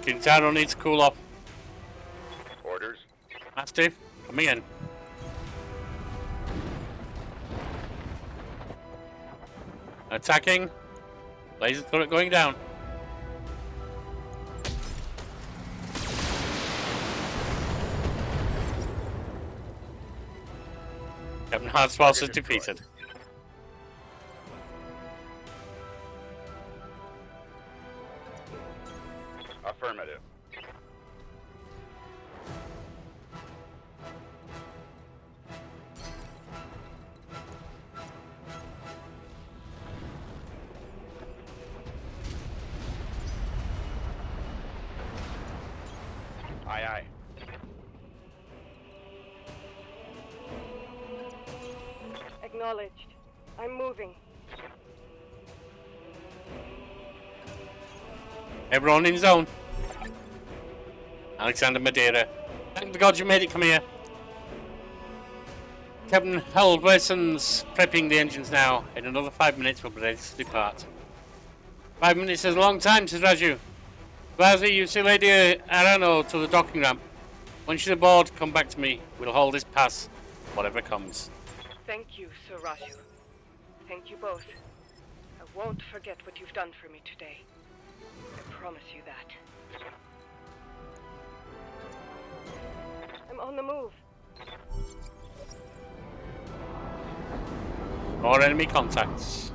Quintero needs to cool off. Orders? Mastiff coming in. Attacking. Laser turret going down. Captain Hardswell is defeated. Affirmative. Aye, aye. Acknowledged. I'm moving. Everyone in zone. Alexander Madeira. Thank the gods you made it come here. Captain Halverson's prepping the engines now. In another 5 minutes we'll be ready to depart. 5 minutes is a long time, says Raju. Vazi, you see Lady Arano to the docking ramp. Once you're aboard, come back to me. We'll hold this pass, whatever comes. Thank you, Sir Raju. Thank you both. I won't forget what you've done for me today. I promise you that. I'm on the move. More enemy contacts.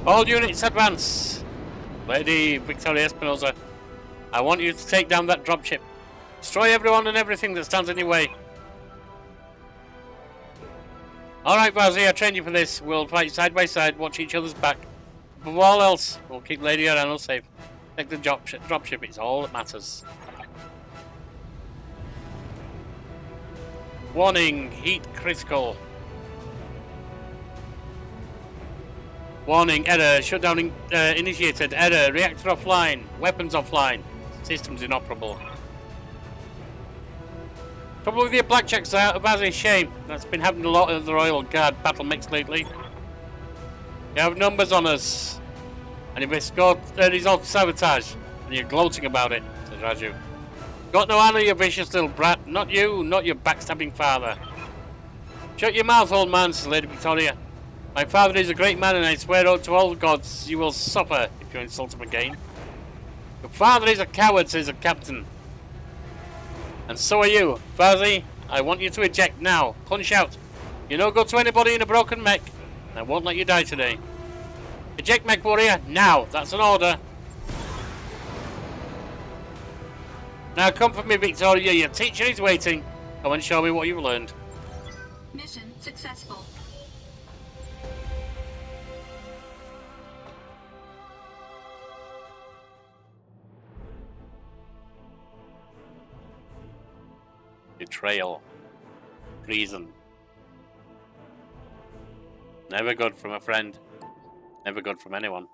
All units advance. Lady Victoria Espinosa, I want you to take down that dropship. Destroy everyone and everything that stands in your way. Alright, Vazi, I trained you for this. We'll fight side by side, watch each other's back. Above all else, we'll keep Lady Arano safe. Take the dropship, it's all that matters. Warning, heat critical. Warning, error, shutdown initiated, error, reactor offline, weapons offline, systems inoperable. Trouble with your blackjacks out of Vazi, shame. That's been happening a lot of the Royal Guard battle mix lately. You have numbers on us, and you've escorted result sabotage, and you're gloating about it, says Raju. Got no honor, you vicious little brat. Not you, not your backstabbing father. Shut your mouth, old man, says Lady Victoria. My father is a great man, and I swear out to all the gods you will suffer if you insult him again. Your father is a coward, says the captain. And so are you. Vazi, I want you to eject now. Punch out. You're no good to anybody in a broken mech, and I won't let you die today. Eject, mech warrior, now. That's an order. Now come for me, Victoria. Your teacher is waiting. Come and show me what you've learned. Mission successful. Betrayal. Treason. Never good from a friend. Never good from anyone.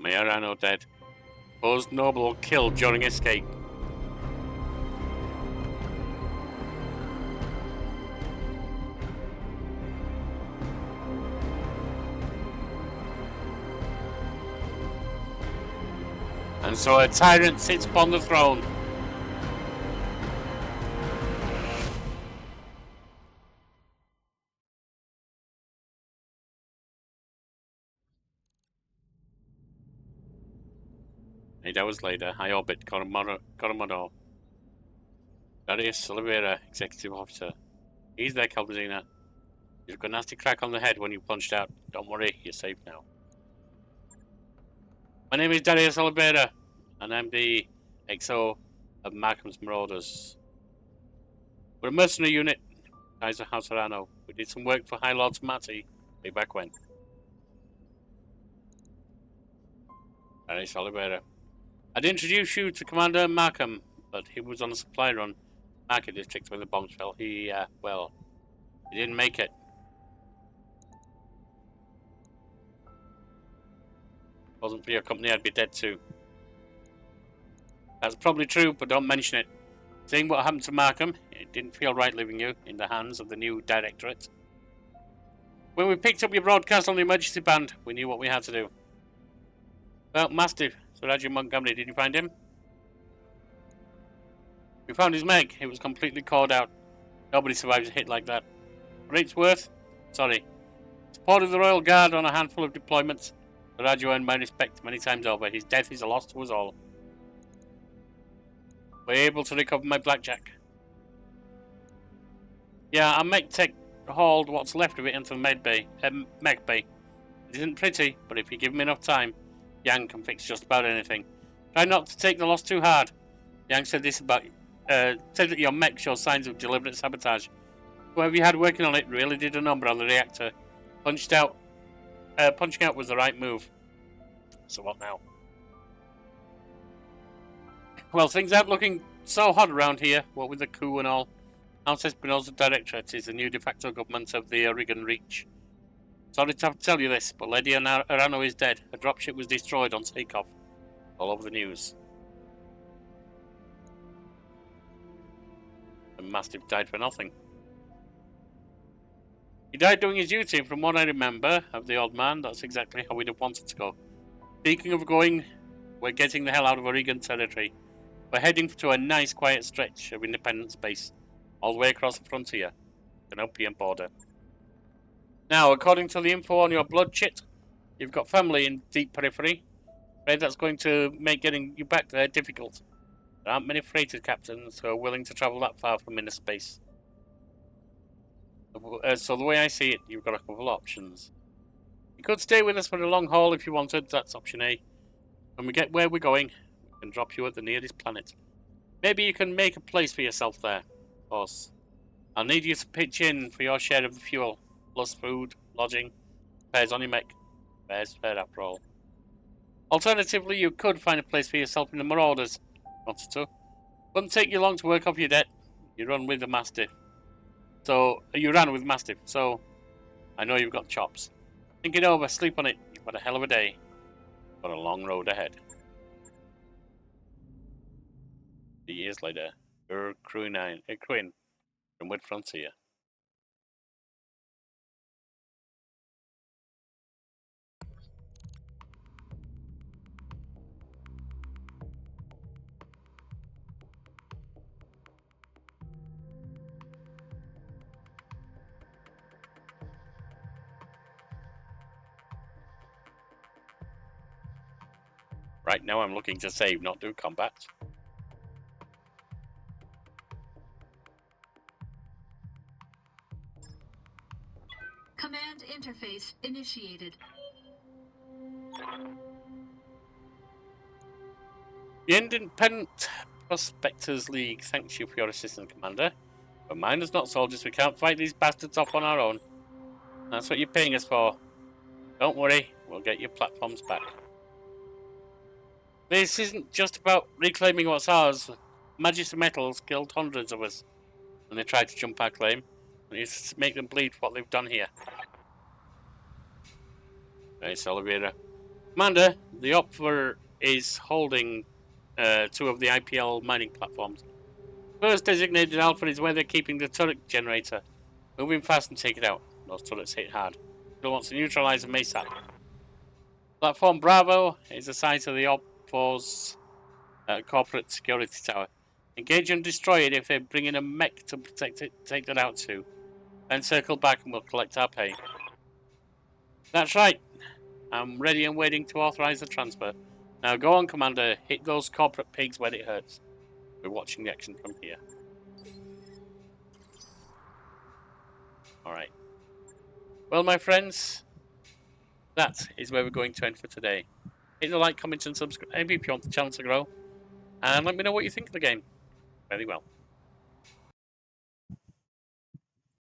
Mayorano dead. Supposed noble killed during escape. And so a tyrant sits upon the throne. Eight hours later, I orbit Coromodo. Darius Oliveira, Executive Officer. He's there, Calvazina. You got a nasty crack on the head when you punched out. Don't worry, you're safe now. My name is Darius Oliveira, and I'm the XO of Markham's Marauders. We're a mercenary unit, Kaiser House Arano. We did some work for High Lord Smati way back when. Darius Oliveira. I'd introduce you to Commander Markham, but he was on a supply run. Market district where the bombs fell. He didn't make it. Wasn't for your company, I'd be dead too. That's probably true, but don't mention it. Seeing what happened to Markham, it didn't feel right leaving you in the hands of the new directorate. When we picked up your broadcast on the emergency band, we knew what we had to do. Well, Mastiff, Sir Roger Montgomery, did you find him? We found his mech. It was completely cored out. Nobody survives a hit like that. For its worth? Sorry. Support of the Royal Guard on a handful of deployments. Sir Roger earned my respect many times over. His death is a loss to us all. We're able to recover my blackjack. Yeah, our mech tech hauled what's left of it into the mech bay. It isn't pretty, but if you give him enough time, Yang can fix just about anything. Try not to take the loss too hard. Yang said this about said that your mech shows signs of deliberate sabotage. Whoever you had working on it really did a number on the reactor. Punching out was the right move. So what now? Well, things aren't looking so hot around here, what with the coup and all. House Espinosa Directorate is the new de facto government of the Oregon Reach. Sorry to have to tell you this, but Lady Arano is dead. A dropship was destroyed on takeoff. All over the news. And Mastiff died for nothing. He died doing his duty, and from what I remember of the old man, that's exactly how we'd have wanted to go. Speaking of going, we're getting the hell out of Oregon territory. We're heading to a nice quiet stretch of independent space, all the way across the frontier, the Canopian border. Now, according to the info on your blood chit, you've got family in deep periphery. Afraid that's going to make getting you back there difficult. There aren't many freighter captains who are willing to travel that far from inner space. So the way I see it, you've got a couple of options. You could stay with us for the long haul if you wanted, that's option A. When we get where we're going, we can drop you at the nearest planet. Maybe you can make a place for yourself there, of course. I'll need you to pitch in for your share of the fuel, plus food, lodging, repairs on your mech. Repairs fair after all. Alternatively, you could find a place for yourself in the Marauders, if you wanted to. Wouldn't take you long to work off your debt. You ran with Mastiff, so I know you've got chops. Think it over, sleep on it. You've had a hell of a day. Got a long road ahead. 3 years later, Quinn from Wood Frontier. Right now I'm looking to save, not do combat. Command interface initiated. The Independent Prospectors League thanks you for your assistance, Commander. But miners, not soldiers, we can't fight these bastards off on our own. That's what you're paying us for. Don't worry, we'll get your platforms back. This isn't just about reclaiming what's ours. Magister Metals killed hundreds of us when they tried to jump our claim. We need to make them bleed for what they've done here. Right, Oliveira. Commander, the Opfer is holding 2 of the IPL mining platforms. First designated Alpha is where they're keeping the turret generator. Move in fast and take it out. Those turrets hit hard. Still wants to neutralize the MESAP. Platform Bravo is assigned to the Opfer's corporate security tower. Engage and destroy it if they bring in a mech to protect it. Take that out too. Then circle back and we'll collect our pay. That's right. I'm ready and waiting to authorize the transfer. Now go on, Commander. Hit those corporate pigs where it hurts. We're watching the action from here. Alright. Well, my friends, that is where we're going to end for today. Hit the like, comment and subscribe if you want the channel to grow. And let me know what you think of the game. Very well.